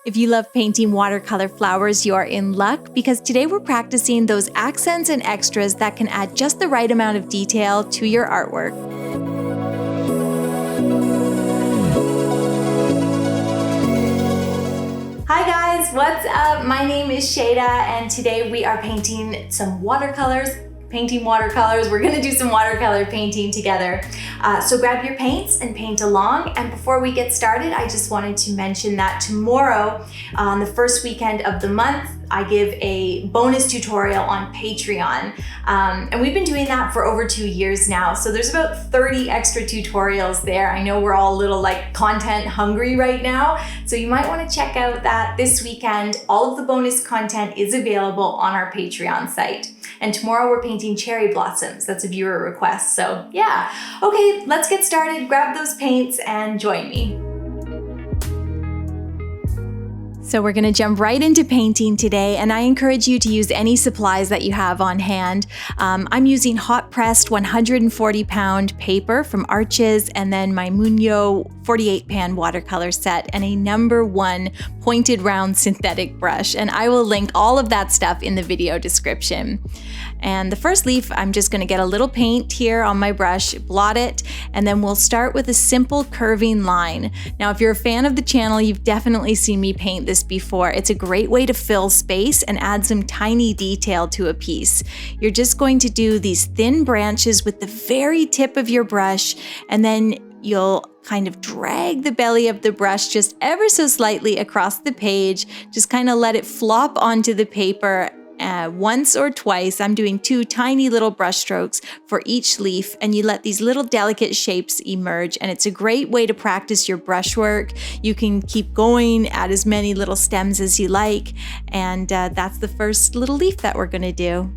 If you love painting watercolor flowers, you are in luck because today we're practicing those accents and extras that can add just the right amount of detail to your artwork. Hi guys, what's up? My name is Shayda and today we are painting some watercolors. We're gonna do some watercolor painting together. So grab your paints and paint along. And before we get started, I just wanted to mention that tomorrow, on the first weekend of the month, I give a bonus tutorial on Patreon. And we've been doing that for over 2 years now. So there's about 30 extra tutorials there. I know we're all a little like content hungry right now. So you might wanna check out that this weekend. All of the bonus content is available on our Patreon site. And tomorrow we're painting cherry blossoms. That's a viewer request. So yeah, okay, let's get started. Grab those paints and join me. So we're gonna jump right into painting today, and I encourage you to use any supplies that you have on hand. I'm using hot pressed 140 pound paper from Arches, and then my Munyo 48 pan watercolor set, and a #1 pointed round synthetic brush. And I will link all of that stuff in the video description. And the first leaf, I'm just gonna get a little paint here on my brush, blot it, and then we'll start with a simple curving line. Now, if you're a fan of the channel, you've definitely seen me paint this before. It's a great way to fill space and add some tiny detail to a piece. You're just going to do these thin branches with the very tip of your brush, and then you'll kind of drag the belly of the brush just ever so slightly across the page. Just kind of let it flop onto the paper once or twice. I'm doing 2 tiny little brush strokes for each leaf, and you let these little delicate shapes emerge, and it's a great way to practice your brushwork. You can keep going, add as many little stems as you like, and that's the first little leaf that we're gonna do.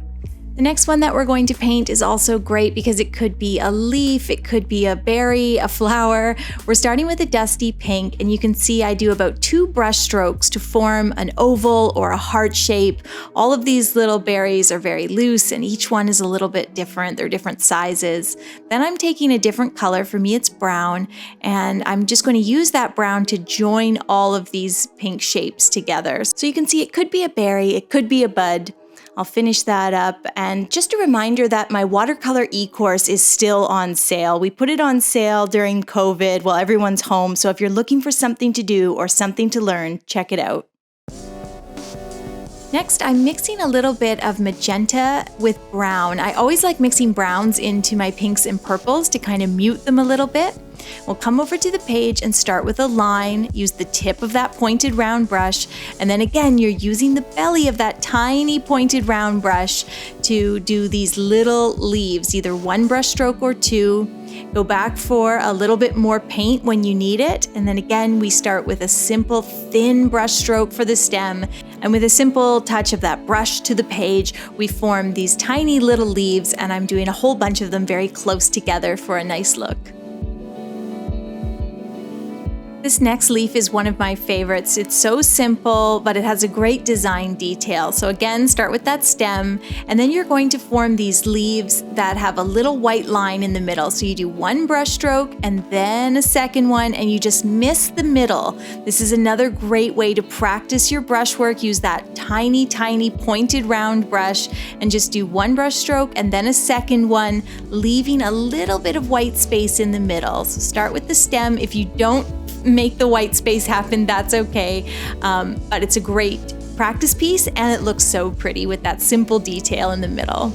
The next one that we're going to paint is also great because it could be a leaf, it could be a berry, a flower. We're starting with a dusty pink, and you can see I do about 2 brush strokes to form an oval or a heart shape. All of these little berries are very loose, and each one is a little bit different. They're different sizes. Then I'm taking a different color. For me, it's brown, and I'm just going to use that brown to join all of these pink shapes together. So you can see it could be a berry, it could be a bud. I'll finish that up. And just a reminder that my watercolor e-course is still on sale. We put it on sale during COVID while everyone's home. So if you're looking for something to do or something to learn, check it out. Next, I'm mixing a little bit of magenta with brown. I always like mixing browns into my pinks and purples to kind of mute them a little bit. We'll come over to the page and start with a line, use the tip of that pointed round brush, and then again, you're using the belly of that tiny pointed round brush to do these little leaves, either 1 brush stroke or 2. Go back for a little bit more paint when you need it, and then again, we start with a simple thin brush stroke for the stem, and with a simple touch of that brush to the page, we form these tiny little leaves, and I'm doing a whole bunch of them very close together for a nice look. This next leaf is one of my favorites. It's so simple, but it has a great design detail. So again, start with that stem, and then you're going to form these leaves that have a little white line in the middle. So you do 1 brush stroke and then a second one, and you just miss the middle. This is another great way to practice your brushwork. Use that tiny, tiny pointed round brush and just do 1 brush stroke and then a second one, leaving a little bit of white space in the middle. So start with the stem. If you don't make the white space happen, that's okay. But it's a great practice piece, and it looks so pretty with that simple detail in the middle.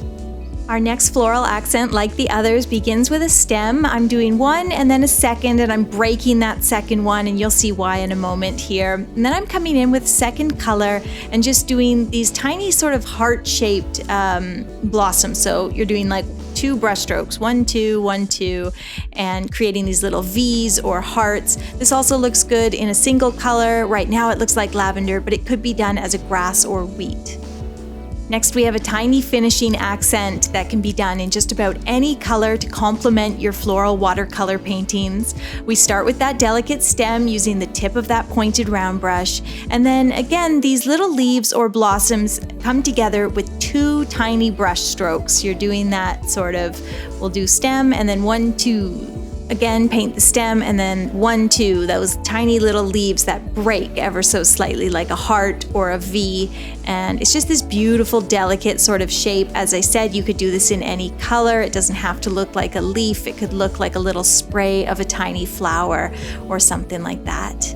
Our next floral accent, like the others, begins with a stem. I'm doing 1 and then a second, and I'm breaking that second one, and you'll see why in a moment here. And then I'm coming in with second color and just doing these tiny sort of heart-shaped blossoms. So you're doing like 2 brush strokes, 1, 2, 1, 2, and creating these little V's or hearts. This also looks good in a single color. Right now it looks like lavender, but it could be done as a grass or wheat. Next, we have a tiny finishing accent that can be done in just about any color to complement your floral watercolor paintings. We start with that delicate stem using the tip of that pointed round brush. And then again, these little leaves or blossoms come together with 2 tiny brush strokes. You're doing that sort of, we'll do stem and then 1, 2, Again, paint the stem, and then 1, 2, those tiny little leaves that break ever so slightly, like a heart or a V. And it's just this beautiful, delicate sort of shape. As I said, you could do this in any color. It doesn't have to look like a leaf. It could look like a little spray of a tiny flower or something like that.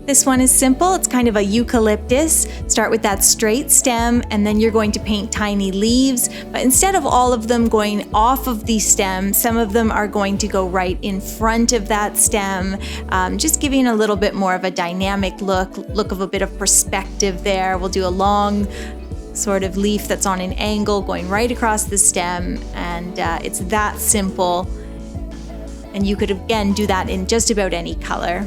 This one is simple. It's kind of a eucalyptus. Start with that straight stem, and then you're going to paint tiny leaves. But instead of all of them going off of the stem, some of them are going to go right in front of that stem, just giving a little bit more of a dynamic look of a bit of perspective there. We'll do a long sort of leaf that's on an angle going right across the stem, and it's that simple. And you could, again, do that in just about any color.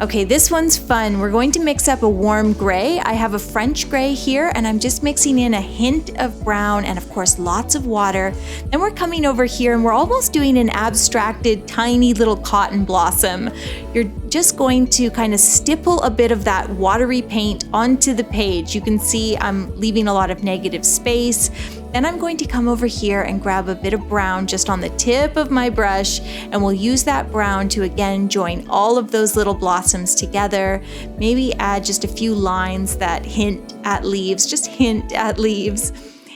Okay, this one's fun. We're going to mix up a warm gray. I have a French gray here, and I'm just mixing in a hint of brown and of course lots of water. Then we're coming over here and we're almost doing an abstracted tiny little cotton blossom. You're just going to kind of stipple a bit of that watery paint onto the page. You can see I'm leaving a lot of negative space. Then I'm going to come over here and grab a bit of brown just on the tip of my brush, and we'll use that brown to again join all of those little blossoms together. Maybe add just a few lines that hint at leaves, just hint at leaves.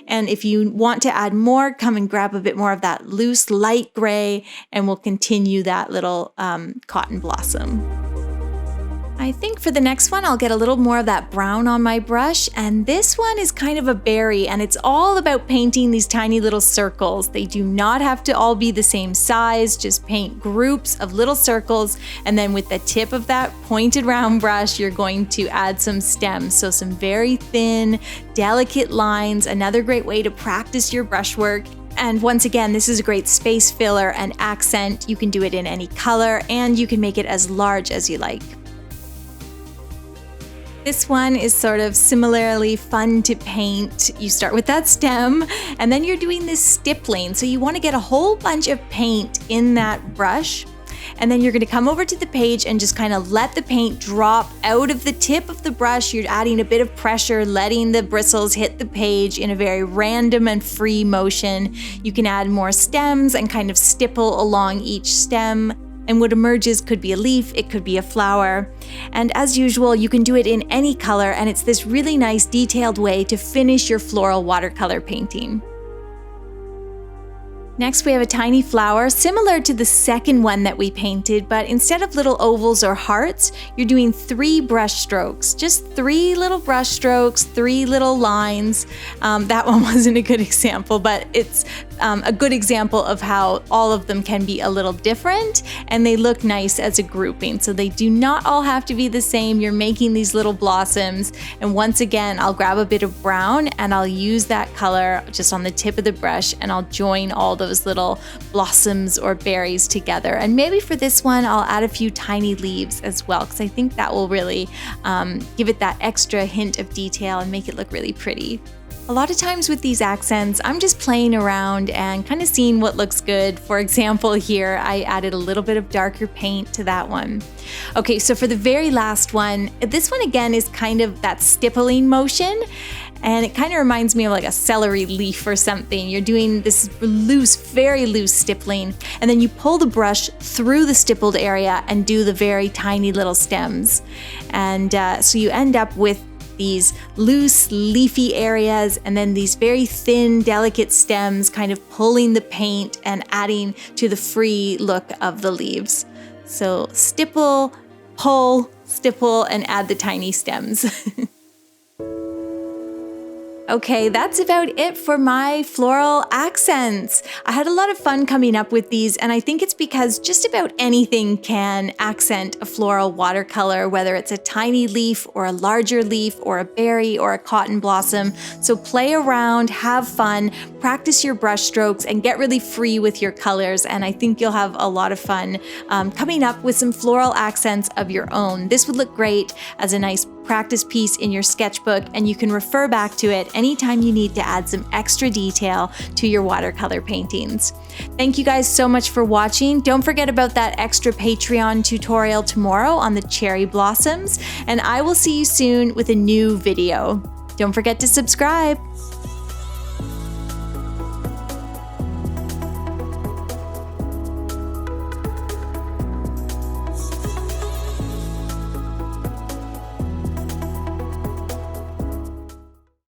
And if you want to add more, come and grab a bit more of that loose light gray, and we'll continue that little cotton blossom. I think for the next one, I'll get a little more of that brown on my brush, and this one is kind of a berry, and it's all about painting these tiny little circles. They do not have to all be the same size, just paint groups of little circles, and then with the tip of that pointed round brush, you're going to add some stems. So some very thin, delicate lines, another great way to practice your brushwork. And once again, this is a great space filler and accent. You can do it in any color, and you can make it as large as you like. This one is sort of similarly fun to paint. You start with that stem, and then you're doing this stippling. So you want to get a whole bunch of paint in that brush, and then you're going to come over to the page and just kind of let the paint drop out of the tip of the brush. You're adding a bit of pressure, letting the bristles hit the page in a very random and free motion. You can add more stems and kind of stipple along each stem. And what emerges could be a leaf, it could be a flower. And as usual, you can do it in any color, and it's this really nice detailed way to finish your floral watercolor painting. Next, we have a tiny flower, similar to the second one that we painted, but instead of little ovals or hearts, you're doing 3 brush strokes. Just 3 little brush strokes, 3 little lines. That one wasn't a good example, but it's a good example of how all of them can be a little different, and they look nice as a grouping. So they do not all have to be the same. You're making these little blossoms, and once again, I'll grab a bit of brown and I'll use that color just on the tip of the brush, and I'll join all those little blossoms or berries together. And maybe for this one, I'll add a few tiny leaves as well, because I think that will really give it that extra hint of detail and make it look really pretty. A lot of times with these accents, I'm just playing around and kind of seeing what looks good. For example, here, I added a little bit of darker paint to that one. Okay, so for the very last one, this one again is kind of that stippling motion. And it kind of reminds me of like a celery leaf or something. You're doing this loose, very loose stippling, and then you pull the brush through the stippled area and do the very tiny little stems. And so you end up with these loose, leafy areas, and then these very thin, delicate stems kind of pulling the paint and adding to the free look of the leaves. So stipple, pull, stipple, and add the tiny stems. Okay, that's about it for my floral accents. I had a lot of fun coming up with these, and I think it's because just about anything can accent a floral watercolor, whether it's a tiny leaf or a larger leaf or a berry or a cotton blossom. So play around, have fun, practice your brush strokes, and get really free with your colors, and I think you'll have a lot of fun coming up with some floral accents of your own. This would look great as a nice practice piece in your sketchbook, and you can refer back to it anytime you need to add some extra detail to your watercolor paintings. Thank you guys so much for watching. Don't forget about that extra Patreon tutorial tomorrow on the cherry blossoms, and I will see you soon with a new video. Don't forget to subscribe.